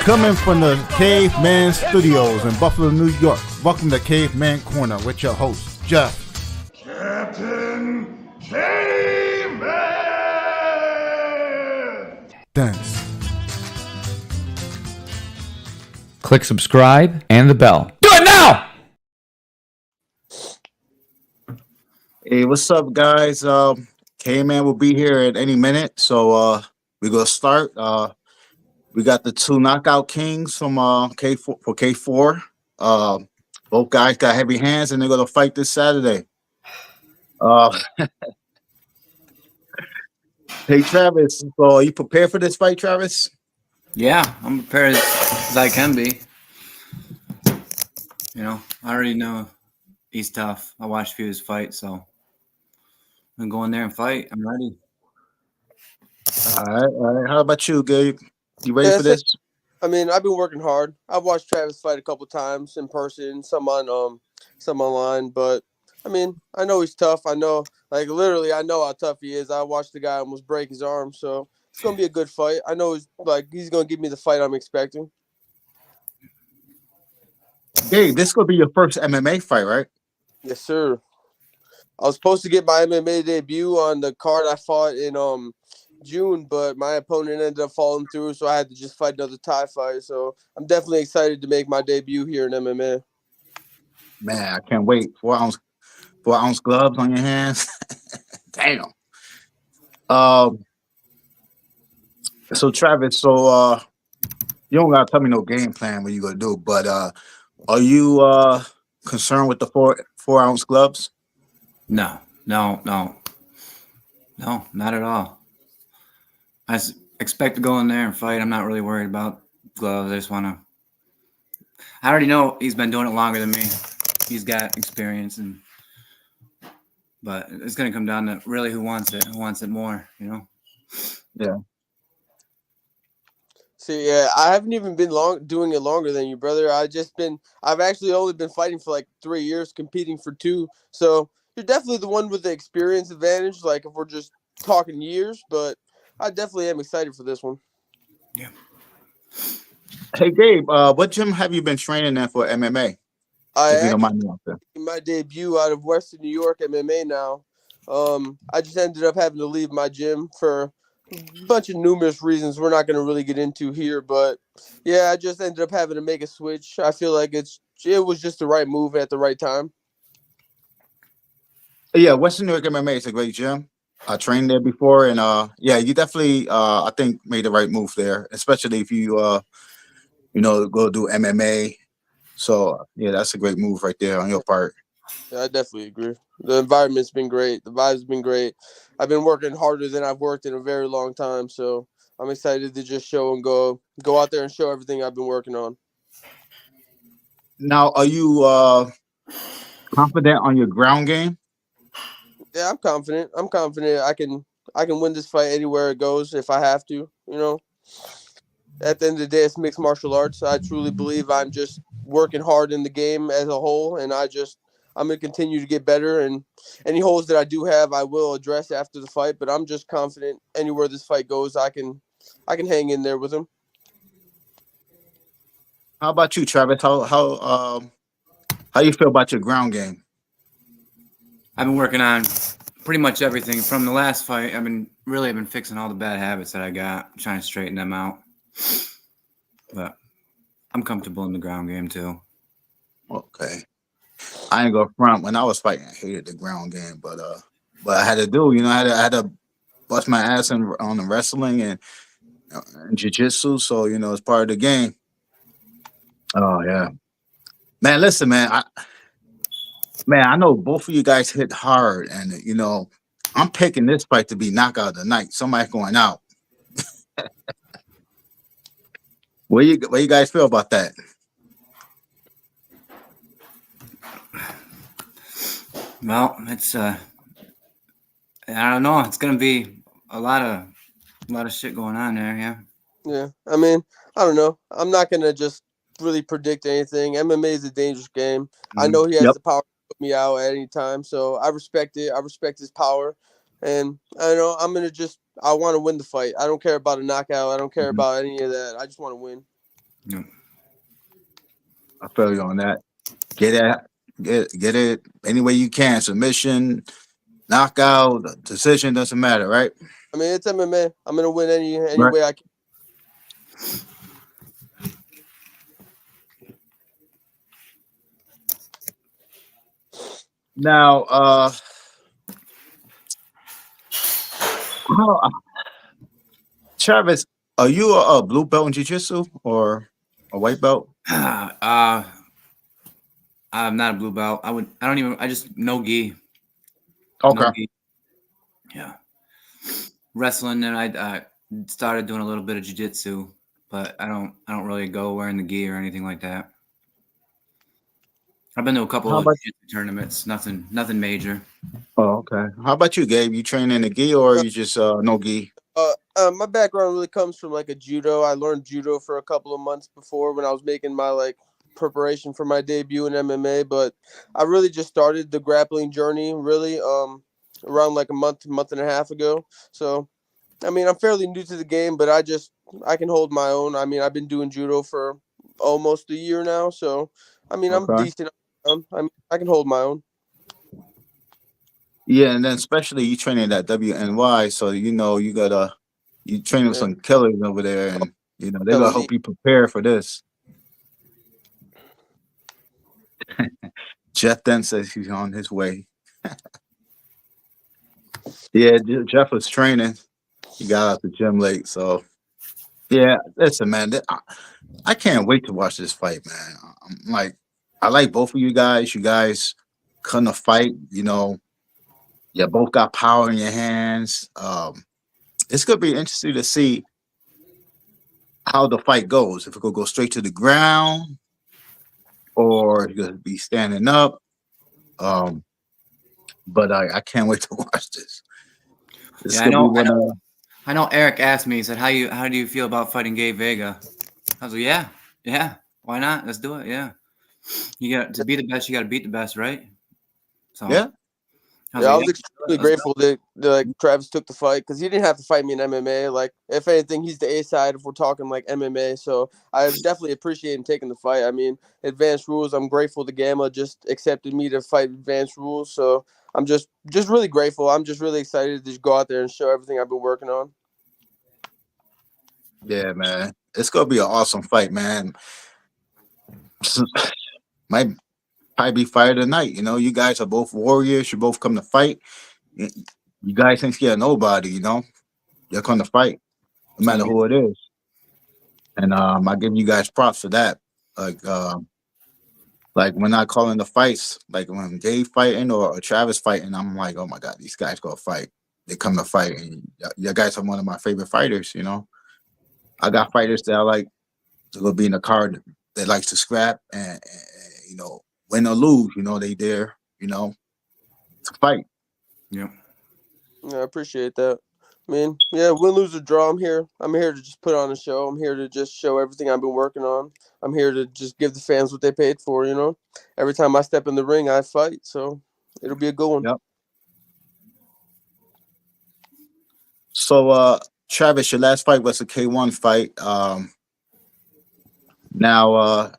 Coming from the Caveman Studios in Buffalo, New York. Welcome to Caveman Corner with your host, Jeff. Captain Caveman! Dance. Click subscribe and the bell. Do it now! Hey, what's up, guys? K-Man will be here at any minute, so we're gonna start. We got the two knockout kings from K4 for K4. Both guys got heavy hands, and they're gonna fight this Saturday. Hey, Travis, so are you prepared for this fight, Travis? Yeah, I'm prepared as I can be. You know, I already know he's tough. I watched a few of his fights, so I'm going there and fight. I'm ready. All right. How about you, Gabe? You ready for this? I mean, I've been working hard. I've watched Travis fight a couple times in person, some online. But I mean, I know he's tough. I know, like literally, I know how tough he is. I watched the guy almost break his arm, so it's gonna be a good fight. I know he's gonna give me the fight I'm expecting. Gabe, this is gonna be your first MMA fight, right? Yes, sir. I was supposed to get my MMA debut on the card I fought in June, but my opponent ended up falling through, so I had to just fight another Thai fight. So I'm definitely excited to make my debut here in MMA. Man, I can't wait. 4 ounce gloves on your hands. Damn. So Travis, you don't gotta tell me no game plan what you gonna do, but are you concerned with the 4 ounce gloves? No, not at all. I expect to go in there and fight. I'm not really worried about gloves. I just want to. I already know he's been doing it longer than me. He's got experience, but it's going to come down to really who wants it more, you know? Yeah. See, yeah, I haven't even been doing it longer than you, brother. I've actually only been fighting for like 3 years, competing for 2. So you're definitely the one with the experience advantage, like if we're just talking years, but I definitely am excited for this one. Yeah. Hey Gabe, what gym have you been training at for MMA? If you don't mind me asking. My debut out of Western New York MMA now. I just ended up having to leave my gym for a bunch of numerous reasons we're not going to really get into here, but yeah, I just ended up having to make a switch. I feel like it was just the right move at the right time. Yeah, Western New York MMA is a great gym. I trained there before, and yeah, you definitely I think made the right move there, especially if you go do MMA. So yeah, that's a great move right there on your part. Yeah, I definitely agree. The environment's been great. The vibe's been great. I've been working harder than I've worked in a very long time, so I'm excited to just show and go out there and show everything I've been working on. Now, are you confident on your ground game? Yeah, I'm confident. I can win this fight anywhere it goes if I have to. You know, at the end of the day, it's mixed martial arts. I truly believe I'm just working hard in the game as a whole, and I'm gonna continue to get better. And any holes that I do have, I will address after the fight. But I'm just confident anywhere this fight goes, I can hang in there with him. How about you, Travis? How you feel about your ground game? I've been working on pretty much everything from the last fight. I've been fixing all the bad habits that I got, trying to straighten them out. But I'm comfortable in the ground game too. Okay. I ain't gonna front. When I was fighting, I hated the ground game, but I had to do. I had to bust my ass on the wrestling and jiu-jitsu. So it's part of the game. Oh yeah, man. Listen, man. I know both of you guys hit hard, and I'm picking this fight to be knockout of the night. Somebody going out. What you guys feel about that? Well, it's I don't know. It's gonna be a lot of shit going on there. Yeah. Yeah, I mean, I don't know. I'm not gonna just really predict anything. MMA is a dangerous game. I know he has the power to put me out at any time, so I respect it. I respect his power, and I know I want to win the fight. I don't care about a knockout. I don't care about any of that. I just want to win. Yeah. I feel you on that. Get it any way you can. Submission, knockout, decision, doesn't matter, right? I mean, it's MMA. I'm gonna win any Right. way I can. Now, how- Travis, are you a blue belt in jiu-jitsu or a white belt? I'm not a blue belt. I don't even. I just no gi. No Okay. gi. Yeah. Wrestling, and I started doing a little bit of jiu-jitsu, but I don't really go wearing the gi or anything like that. I've been to a couple How of about jiu-jitsu tournaments. Nothing major. Oh, okay. How about you, Gabe? You train in the gi or you just no gi? My background really comes from like a judo. I learned judo for a couple of months before when I was making my like preparation for my debut in MMA, but I really just started the grappling journey really around like a month and a half ago. So I mean, I'm fairly new to the game, but I can hold my own. I mean, I've been doing judo for almost a year now, so I mean, I'm Okay. decent. I mean, I can hold my own. Yeah, and then especially you training at WNY, so you training with Yeah, some killers over there, and they're gonna telling me. help you prepare for this. Jeff then says he's on his way. Yeah, Jeff was training. He got out the gym late, so yeah. Listen, man, I can't wait to watch this fight, man. I'm like, I like both of you guys. You guys couldn't fight. You both got power in your hands. It's gonna be interesting to see how the fight goes. If it could go straight to the ground or you're gonna be standing up. Um, but I can't wait to watch this. This is Yeah, gonna be one of I know. Eric asked me. He said, How do you feel about fighting Gabe Vega?" I was like, Yeah. Why not? Let's do it. Yeah. You got to be the best. You got to beat the best, right? So yeah. I was Yeah, I like, was extremely Let's go. grateful that like Travis took the fight because he didn't have to fight me in MMA. Like, if anything, he's the A side if we're talking like MMA. So I definitely appreciate him taking the fight. I mean, Advanced Rules. I'm grateful the Gamma just accepted me to fight Advanced Rules. So I'm just really grateful. I'm just really excited to just go out there and show everything I've been working on. Yeah, man. It's gonna be an awesome fight, man. Might probably be fight of the night. You guys are both warriors. You both come to fight. You guys ain't scared of nobody. You're come to fight, no It's gonna matter be who it is. And I give you guys props for that. Like when I call in the fights, like when Dave fighting or Travis fighting, I'm like, oh my god, these guys gonna fight. They come to fight, and you guys are one of my favorite fighters. I got fighters that I like to go be in the card that likes to scrap and win or lose. They there. To fight. yeah. Yeah, I appreciate that. I mean, yeah, win, lose, or draw, I'm here. I'm here to just put on a show. I'm here to just show everything I've been working on. I'm here to just give the fans what they paid for. Every time I step in the ring, I fight. So it'll be a good one. Yep. So, Travis, your last fight was a K1 fight. Now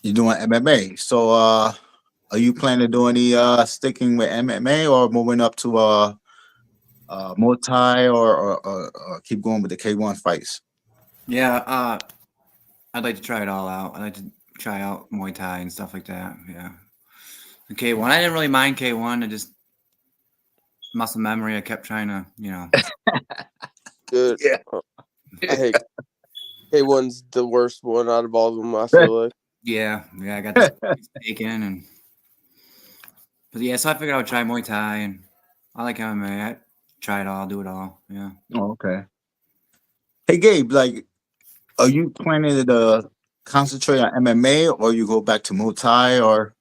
you're doing MMA. So, are you planning to do any sticking with MMA or moving up to Muay Thai or keep going with the K1 fights? Yeah. I'd like to try it all out. I'd like to try out Muay Thai and stuff like that. Yeah. The K1. I didn't really mind K1. I just muscle memory. I kept trying to, Good. Yeah. I hate K1's the worst one out of all of them, I feel like. Yeah. I got this taken but yeah, so I figured I would try Muay Thai and I like MMA. I try it all, do it all. Yeah. Oh, okay. Hey, Gabe, like, are you planning to concentrate on MMA or you go back to Muay Thai or?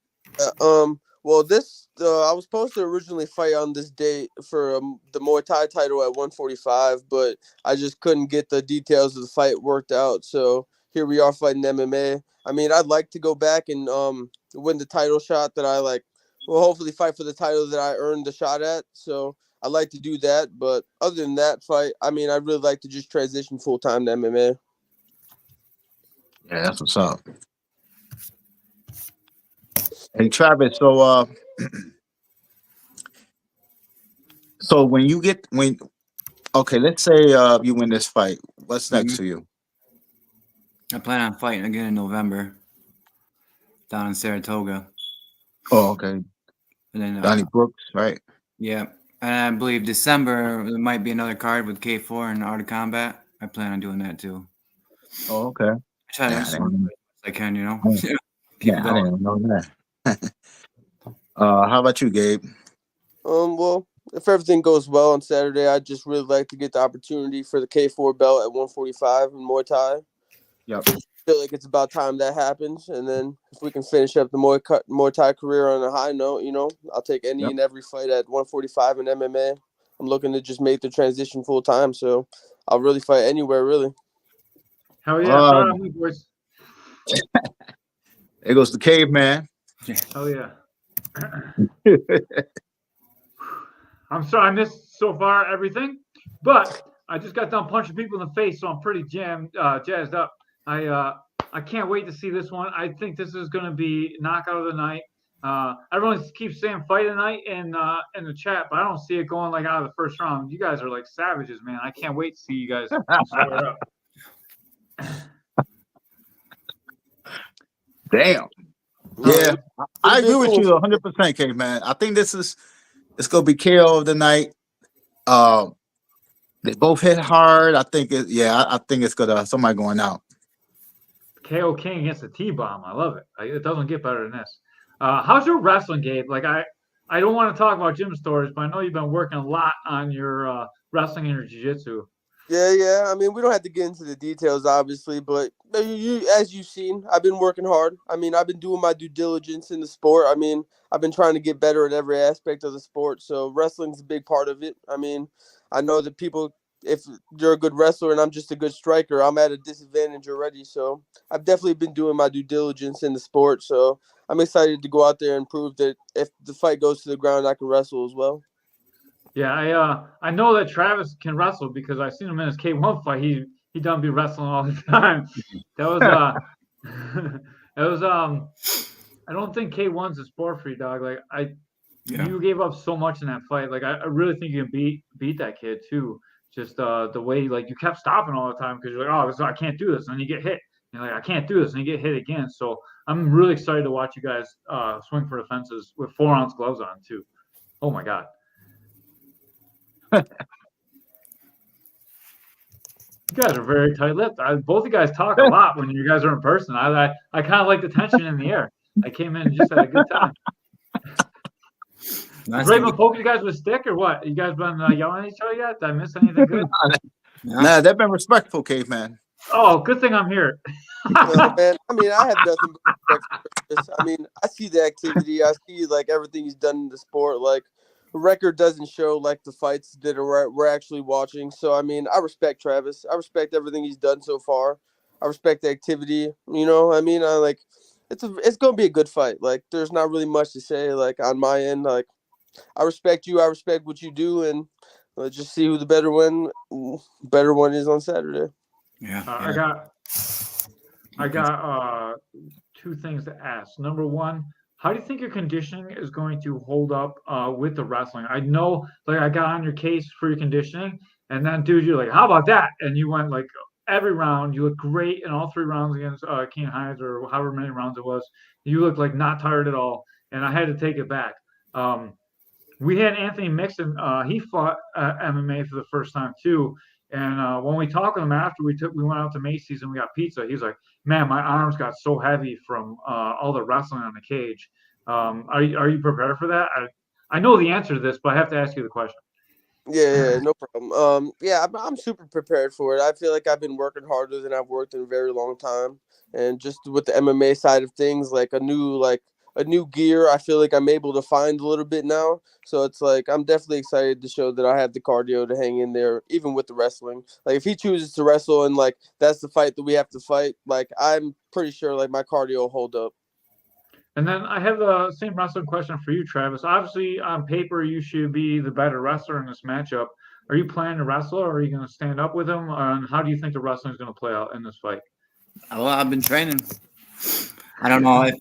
Well, I was supposed to originally fight on this date for the Muay Thai title at 145, but I just couldn't get the details of the fight worked out. So here we are fighting MMA. I mean, I'd like to go back and win the title shot that I like. Well, hopefully fight for the title that I earned the shot at. So I'd like to do that. But other than that fight, I mean, I'd really like to just transition full time to MMA. Yeah, that's what's up. Hey Travis, so when okay, let's say you win this fight, what's next Mhm. for you? I plan on fighting again in November down in Saratoga. Oh, okay. And then, Donnie Brooks, right? yeah. And I believe December, there might be another card with K4 and Art of Combat. I plan on doing that too. Oh, okay. I try to Yeah, I support didn't, as I can, oh, keep it yeah, I going. didn't know that. How about you, Gabe? Well, if everything goes well on Saturday, I'd just really like to get the opportunity for the K4 belt at 145 in Muay Thai. Yep. Feel like it's about time that happens, and then if we can finish up the Muay Thai career on a high note, I'll take any Yep. and every fight at 145 in MMA. I'm looking to just make the transition full time, so I'll really fight anywhere, really. Hell yeah. Proud of me, boys. There goes the caveman. Hell yeah. I'm sorry I missed so far everything, but I just got done punching people in the face, so I'm pretty jazzed up. I can't wait to see this one. I think this is going to be knockout of the night. Everyone keeps saying fight of the night in the chat, but I don't see it going like out of the first round. You guys are like savages, man. I can't wait to see you guys square up. Damn. Yeah, I agree with you 100%, caveman. I think it's gonna be KO of the night. They both hit hard. I think I think it's gonna somebody going out. KO King against the T-bomb. I love it. It doesn't get better than this. How's your wrestling, Gabe? Like I don't want to talk about gym stories, but I know you've been working a lot on your wrestling and your jiu-jitsu. Yeah. I mean, we don't have to get into the details, obviously, but as you've seen, I've been working hard. I mean, I've been doing my due diligence in the sport. I mean, I've been trying to get better at every aspect of the sport. So wrestling's a big part of it. I mean, I know that people, if you're a good wrestler and I'm just a good striker, I'm at a disadvantage already. So I've definitely been doing my due diligence in the sport. So I'm excited to go out there and prove that if the fight goes to the ground, I can wrestle as well. Yeah, I know that Travis can wrestle because I've seen him in his K1 fight. He done be wrestling all the time. That was that was I don't think K1's a sport for you, dog. Like you gave up so much in that fight. Like I really think you can beat that kid too. Just the way like you kept stopping all the time because you're like, oh, I can't do this, and then you get hit. You're like, I can't do this, and you get hit again. So I'm really excited to watch you guys swing for the fences with 4-ounce gloves on too. Oh my god. You guys are very tight-lipped. Both you guys talk a lot when you guys are in person. I kind of like the tension in the air. I came in and just had a good time. Nice. Raven poke you guys with a stick or what? You guys been yelling at each other yet? Did I miss anything good? Nah, they've been respectful, caveman. Oh, good thing I'm here. No, man. I mean, I have nothing but respect for this. I mean, I see the activity. I see like everything he's done in the sport. Like the record doesn't show like the fights that we're actually watching. So I mean, I respect Travis. I respect everything he's done so far. I respect the activity. I mean, I like it's gonna be a good fight. Like there's not really much to say. Like on my end, like I respect you. I respect what you do, and let's just see who the better one is on Saturday. Yeah. I got two things to ask. Number one, how do you think your conditioning is going to hold up with the wrestling? I know, like, I got on your case for your conditioning, and then, dude, you're like, how about that? And you went, like, every round. You look great in all 3 rounds against King Hines or however many rounds it was. You look like not tired at all, and I had to take it back. We had Anthony Mixon. He fought MMA for the first time, too. And when we talked with him after, we went out to Macy's and we got pizza. He's like, man, my arms got so heavy from all the wrestling on the cage. Are you prepared for that? I know the answer to this, but I have to ask you the question. Yeah, no problem. Yeah, I'm super prepared for it. I feel like I've been working harder than I've worked in a very long time, and just with the MMA side of things, like a new gear, I feel like I'm able to find a little bit now. So it's like I'm definitely excited to show that I have the cardio to hang in there, even with the wrestling. Like if he chooses to wrestle and like that's the fight that we have to fight, like I'm pretty sure like my cardio will hold up. And then I have the same wrestling question for you, Travis. Obviously, on paper, you should be the better wrestler in this matchup. Are you planning to wrestle, or are you going to stand up with him? And how do you think the wrestling is going to play out in this fight? Well, I've been training. I don't know if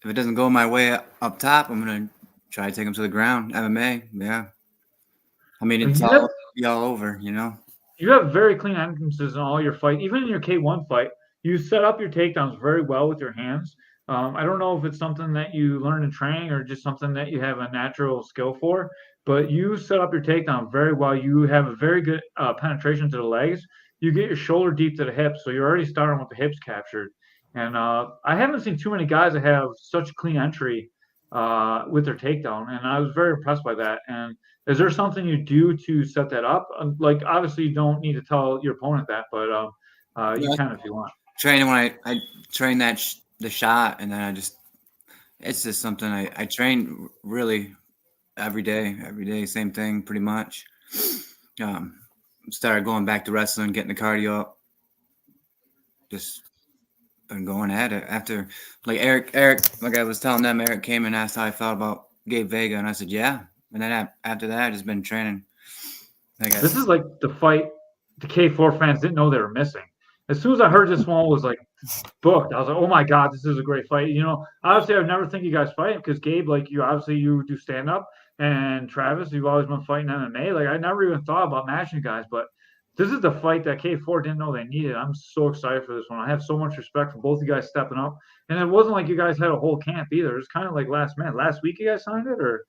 it doesn't go my way up top, I'm gonna try to take him to the ground. MMA, yeah. I mean, it's You have all be all over, you know. you have very clean entrances in all your fight. Even in your K1 fight, you set up your takedowns very well with your hands. I don't know if it's something that you learn in training or just something that you have a natural skill for, but you set up your takedown very well. You have a very good penetration to the legs. You get your shoulder deep to the hips, so you're already starting with the hips captured. And I haven't seen too many guys that have such clean entry with their takedown, and I was very impressed by that. And is there something you do to set that up? Like, obviously, you don't need to tell your opponent that, but you Yeah, can if you want. training when I train the shot, and then it's just something I train really every day, same thing pretty much. Um, Started going back to wrestling, getting the cardio up, just been going at it. After like Eric, like I was telling them, Eric came and asked how I felt about Gabe Vega, and I said yeah. And then after that, I just been training. I This is guess. like the fight the K4 fans didn't know they were missing. As soon as I heard this one was like booked, I was like, oh my God, this is a great fight. Obviously, I would never think you guys fight because Gabe, like you, obviously you do stand up, and Travis, you've always been fighting MMA. Like I never even thought about matching you guys, but this is the fight that K4 didn't know they needed. I'm so excited for this one. I have so much respect for both you guys stepping up, and it wasn't like you guys had a whole camp either. It was kind of like last minute. Last week you guys signed it, or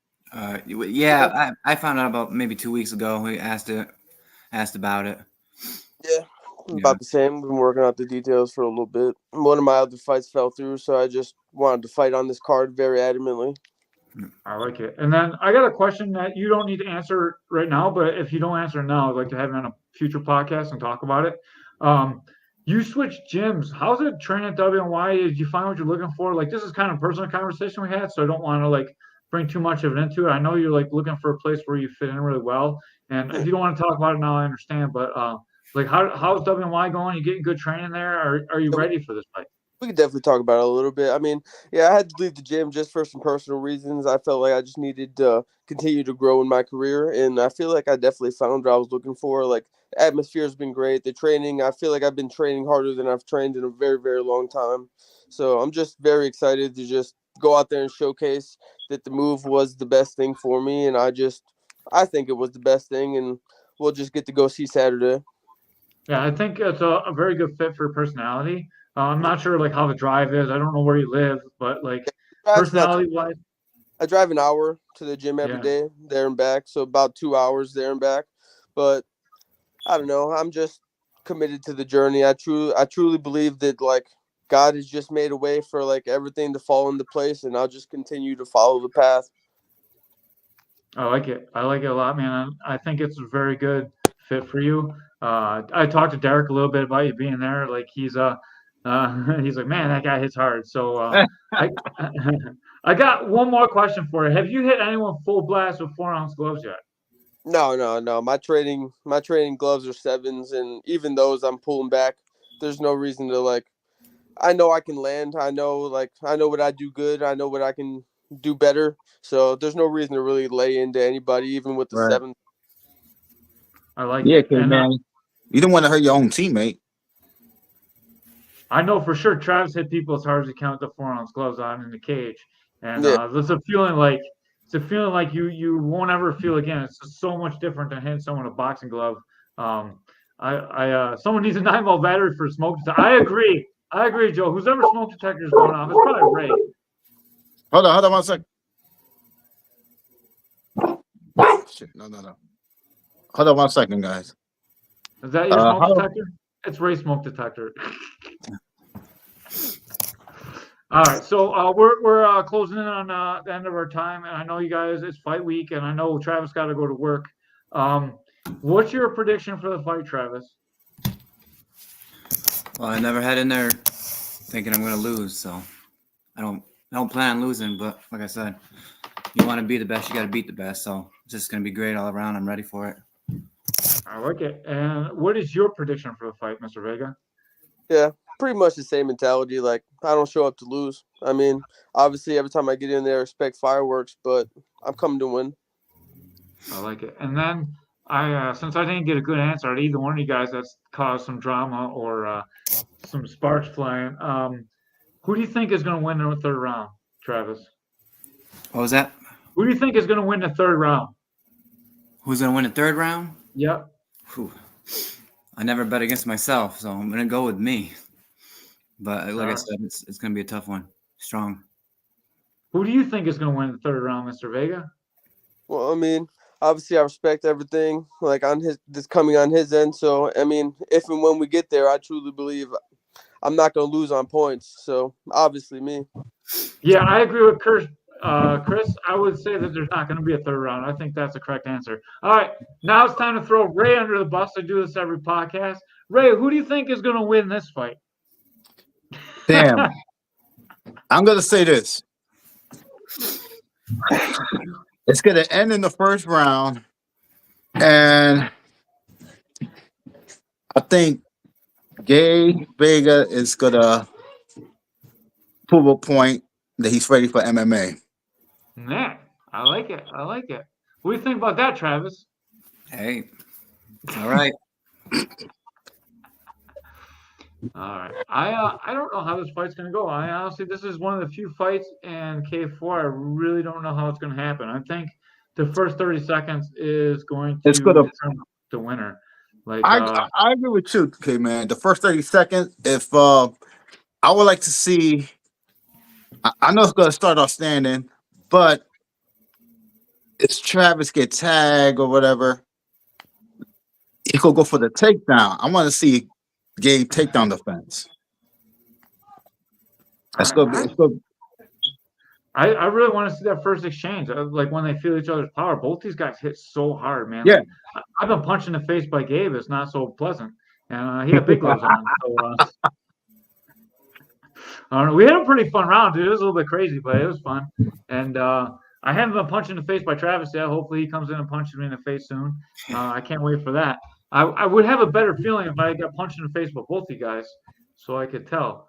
Yeah, I found out about maybe 2 weeks ago. We asked about it. Yeah, Yeah. about the same. Been working out the details for a little bit. One of my other fights fell through, so I just wanted to fight on this card very adamantly. I like it. And then I got a question that you don't need to answer right now, but if you don't answer now, I'd like to have you on a future podcast and talk about it. Um, you switched gyms. How's it training at WNY? Did you find what you're looking for? Like, this is kind of a personal conversation we had, so I don't want to like bring too much of it into it. I know you're like looking for a place where you fit in really well. And if you don't want to talk about it now, I understand. But like, how's WNY going? You getting good training there? Are you ready for this fight? We could definitely talk about it a little bit. I mean, yeah, I had to leave the gym just for some personal reasons. I felt like I just needed to continue to grow in my career, and I feel like I definitely found what I was looking for. Like, the atmosphere has been great. The training, I feel like I've been training harder than I've trained in a very, very long time. So I'm just very excited to just go out there and showcase that the move was the best thing for me, and I think it was the best thing, and we'll just get to go see Saturday. Yeah, I think it's a very good fit for your personality. I'm not sure like how the drive is. I don't know where you live, but like Drive's not too personality wise, I drive an hour to the gym every yeah. day, there and back, so about 2 hours there and back. But I don't know. I'm just committed to the journey. I truly believe that like God has just made a way for like everything to fall into place, and I'll just continue to follow the path. I like it. I like it a lot, man. I think it's a very good fit for you. I talked to Derek a little bit about you being there. Like he's like, man, that guy hits hard. So I I got one more question for you. Have you hit anyone full blast with 4-ounce gloves yet? No, no, no. My training gloves are sevens, and even those I'm pulling back. There's no reason to like. I know I can land. I know what I do good. I know what I can do better. So there's no reason to really lay into anybody, even with the Right. seven. I like Yeah, it. K And man. You don't want to hurt your own teammate. I know for sure Travis hit people as hard as he can with the 4-ounce gloves on in the cage, and Yeah, it's a feeling like you won't ever feel again. It's just so much different than hitting someone with a boxing glove. Someone needs a 9-volt battery for a smoke detector. I agree, Joe. Whose ever smoke detector is going off? It's probably Ray. Hold on 1 second. Shit, no. Hold on 1 second, guys. Is that your smoke How, detector? It's Ray's smoke detector. All right, so we're closing in on the end of our time, and I know you guys it's fight week, and I know Travis got to go to work. What's your prediction for the fight, Travis? Well, I never head in there thinking I'm gonna lose, so I don't plan on losing. But like I said, you want to be the best, you got to beat the best. So it's just gonna be great all around. I'm ready for it. I like it. And what is your prediction for the fight, Mr. Vega? yeah. Pretty much the same mentality. Like, I don't show up to lose. I mean, obviously, every time I get in there, I expect fireworks, but I'm coming to win. I like it. And then Since I didn't get a good answer at either one of you guys, that's caused some drama or some sparks flying. Who do you think is going to win the third round, Travis? What was that? Who do you think is going to win the third round? Who's going to win the third round? Yep. Whew. I never bet against myself, so I'm going to go with me. But like I said, it's going to be a tough one. Strong. Who do you think is going to win the third round, Mr. Vega? Well, I mean, obviously I respect everything like on this coming on his end. So I mean, if and when we get there, I truly believe I'm not going to lose on points. So obviously me. Yeah, I agree with Chris. I would say that there's not going to be a third round. I think that's the correct answer. All right, now it's time to throw Ray under the bus. I do this every podcast. Ray, who do you think is going to win this fight? Damn. I'm going to say this. It's going to end in the first round. And I think Gabe Vega is going to prove a point that he's ready for MMA. Man, I like it. I like it. What do you think about that, Travis? Hey, it's all right. All right. I don't know how this fight's going to go. I honestly, this is one of the few fights in K4. I really don't know how it's going to happen. I think the first 30 seconds is going to determine the winner. Like I agree with you, Caveman. The first 30 seconds, if I would like to see, I know it's going to start off standing, but if Travis get tagged or whatever, he could go for the takedown. I want to see Gabe takedown defense. That's going to be. I really want to see that first exchange. Like when they feel each other's power. Both these guys hit so hard, man. Yeah. Like, I've been punched in the face by Gabe. It's not so pleasant. And he had big gloves on. So, I don't know. We had a pretty fun round, dude. It was a little bit crazy, but it was fun. And I haven't been punched in the face by Travis yet. Hopefully he comes in and punches me in the face soon. I can't wait for that. I would have a better feeling if I got punched in the face by both you guys, so I could tell.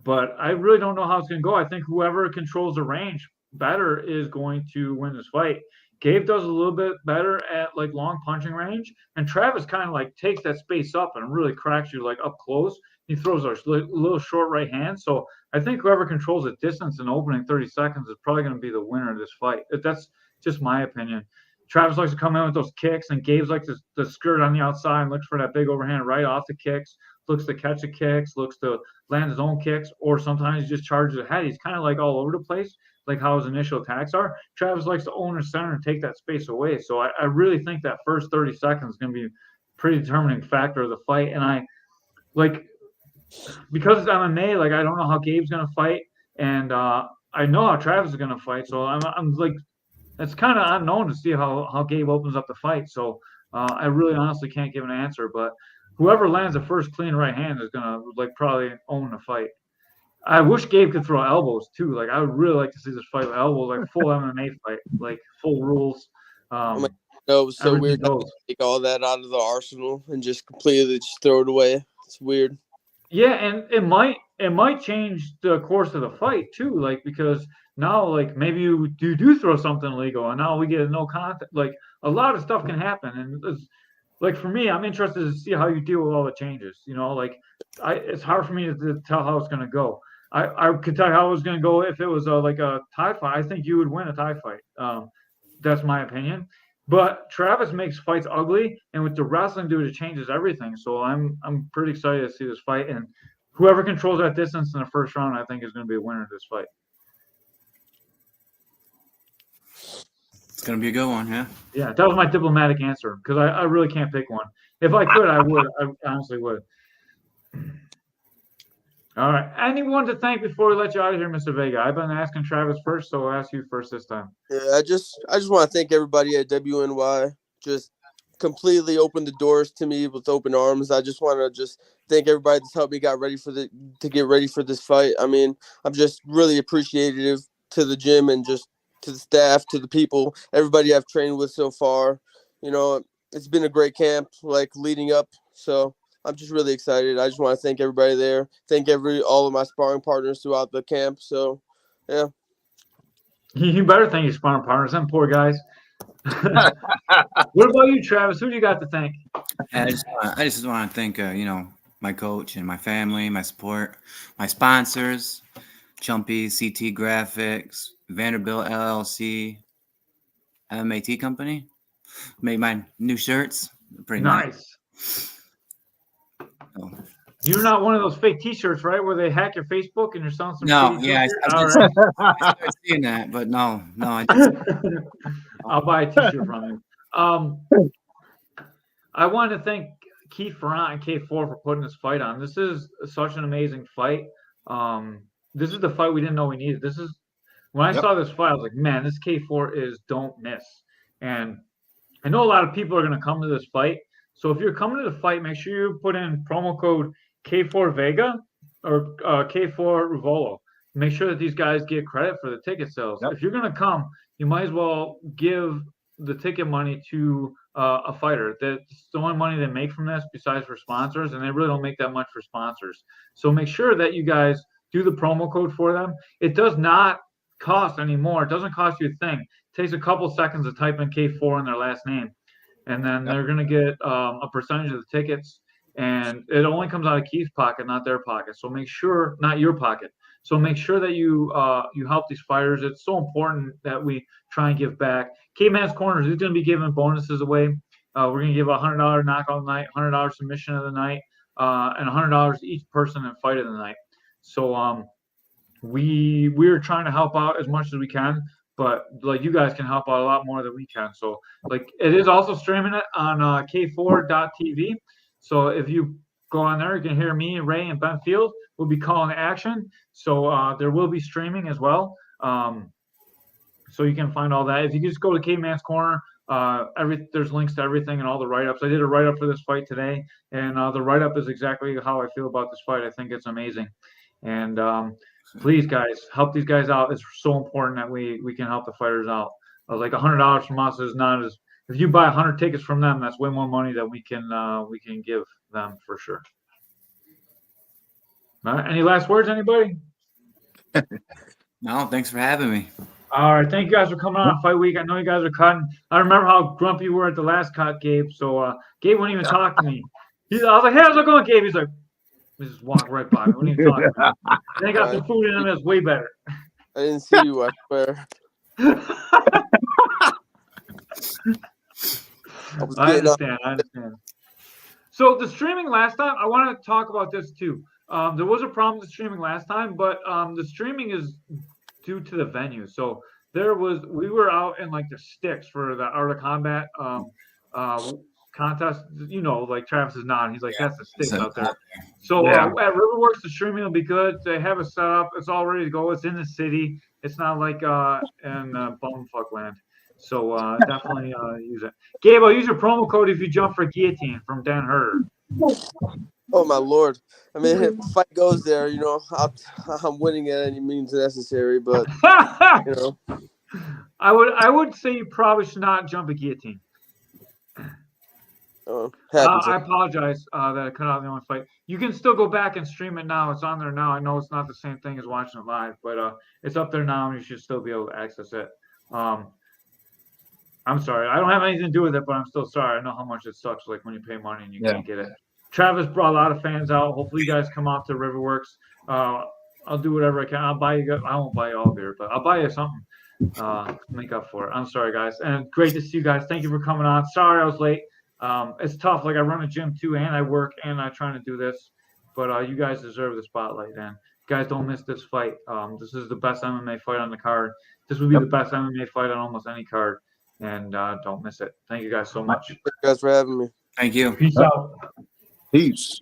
But I really don't know how it's going to go. I think whoever controls the range better is going to win this fight. Gabe does a little bit better at like long punching range, and Travis kind of like takes that space up and really cracks you like up close. He throws a little short right hand. So I think whoever controls the distance in opening 30 seconds is probably going to be the winner of this fight. That's just my opinion. Travis likes to come in with those kicks, and Gabe's like to skirt on the outside and looks for that big overhand right off the kicks, looks to catch the kicks, looks to land his own kicks, or sometimes he just charges ahead. He's kind of like all over the place, like how his initial attacks are. Travis likes to own the center and take that space away. So I really think that first 30 seconds is going to be a pretty determining factor of the fight. And I like, because it's MMA, like I don't know how Gabe's going to fight, and I know how Travis is going to fight. So I'm like, it's kind of unknown to see how Gabe opens up the fight. So I really honestly can't give an answer, but whoever lands the first clean right hand is going to like probably own the fight. I wish Gabe could throw elbows too. Like I would really like to see this fight with elbows, like full MMA fight, like full rules. No, it was so weird to take all that out of the arsenal and just completely just throw it away. It's weird. Yeah, and it might change the course of the fight too, like because now like maybe you do throw something illegal, and now we get no contact. Like a lot of stuff can happen, and like for me, I'm interested to see how you deal with all the changes. You know, like it's hard for me to tell how it's going to go. I could tell you how it was going to go if it was like a tie fight. I think you would win a tie fight. That's my opinion. But Travis makes fights ugly, and with the wrestling, dude, it changes everything. So I'm pretty excited to see this fight, and whoever controls that distance in the first round, I think is going to be a winner of this fight. It's going to be a good one, yeah. Yeah, that was my diplomatic answer because I really can't pick one. If I could, I would. I honestly would. All right. Anyone to thank before we let you out of here, Mr. Vega? I've been asking Travis first, so I'll ask you first this time. Yeah, I just want to thank everybody at WNY. Just completely opened the doors to me with open arms. I just want to just thank everybody that's helped me get ready for this fight. I mean, I'm just really appreciative to the gym and just to the staff, to the people, everybody I've trained with so far. You know, it's been a great camp, like leading up. So I'm just really excited. I just want to thank everybody there. Thank all of my sparring partners throughout the camp. So, yeah. You better thank your sparring partners. Them poor guys. What about you, Travis? Who do you got to thank? I just want to thank my coach and my family, my support, my sponsors, Chumpy, CT Graphics, Vanderbilt LLC, MAT Company. Made my new shirts. Pretty nice. Oh. You're not one of those fake T-shirts, right? Where they hack your Facebook and you're selling some. No, yeah, I started seeing that, but no, I didn't. I'll buy a T-shirt from you. I want to thank Keith Ferrant and K4 for putting this fight on. This is such an amazing fight. This is the fight we didn't know we needed. This is when I saw this fight, I was like, man, this K4 is don't miss. And I know a lot of people are going to come to this fight. So if you're coming to the fight, make sure you put in promo code K4 Vega or K4 Ruvolo. Make sure that these guys get credit for the ticket sales. If you're going to come, you might as well give the ticket money to a fighter. That's the only money they make from this besides for sponsors, and they really don't make that much for sponsors. So make sure that you guys do the promo code for them. It does not cost anymore. It doesn't cost you a thing. It takes a couple seconds to type in K4 in their last name, and then they're going to get a percentage of the tickets, and it only comes out of Keith's pocket, not their pocket. So make sure, not your pocket. So make sure that you help these fighters. It's so important that we try and give back. Caveman's Corners is going to be giving bonuses away. We're going to give a $100 knockout night, $100 submission of the night, and $100 each person in fight of the night. So we're trying to help out as much as we can, but like you guys can help out a lot more than we can. So like it is also streaming it on K4.tv. So if you go on there, you can hear me, Ray, and Ben Field. We'll be calling action. So there will be streaming as well. So you can find all that. If you just go to Caveman's Corner, there's links to everything and all the write-ups. I did a write-up for this fight today, and the write-up is exactly how I feel about this fight. I think it's amazing. And please, guys, help these guys out. It's so important that we can help the fighters out. Like $100 from us is not as – if you buy 100 tickets from them, that's way more money that we can give them for sure. All right. Any last words, anybody? No, thanks for having me. All right. Thank you guys for coming on Fight Week. I know you guys are cutting. I remember how grumpy you were at the last cut, Gabe. So Gabe wouldn't even talk to me. I was like, hey, how's it going, Gabe? He's like, he just walked right by me. Wouldn't even talk to me. They got some food in them that's way better. I didn't see you, I swear. I understand. So the streaming last time, I want to talk about this too. There was a problem with streaming last time, but the streaming is due to the venue. So we were out in like the sticks for the Art of Combat contest. You know, like Travis is nodding. He's like, that's the sticks out there. So at Riverworks, the streaming will be good. They have it set up. It's all ready to go. It's in the city. It's not like in bumfuck land. So definitely use it. Gabe, I'll use your promo code if you jump for guillotine from Dan Herder. Oh my Lord! I mean, if the fight goes there, you know, I'm winning at any means necessary. But you know, I would say you probably should not jump a guillotine. I apologize that I cut out the only fight. You can still go back and stream it now. It's on there now. I know it's not the same thing as watching it live, but it's up there now, and you should still be able to access it. I'm sorry. I don't have anything to do with it, but I'm still sorry. I know how much it sucks, like when you pay money and you can't get it. Travis brought a lot of fans out. Hopefully, you guys come out to Riverworks. I'll do whatever I can. I'll buy you. I won't buy you all beer, but I'll buy you something. Make up for it. I'm sorry, guys, and great to see you guys. Thank you for coming on. Sorry I was late. It's tough. Like I run a gym too, and I work, and I'm trying to do this. But you guys deserve the spotlight, and guys, don't miss this fight. This is the best MMA fight on the card. This would be the best MMA fight on almost any card. And don't miss it. Thank you guys so much. Thank you guys for having me. Thank you. Peace out. Peace.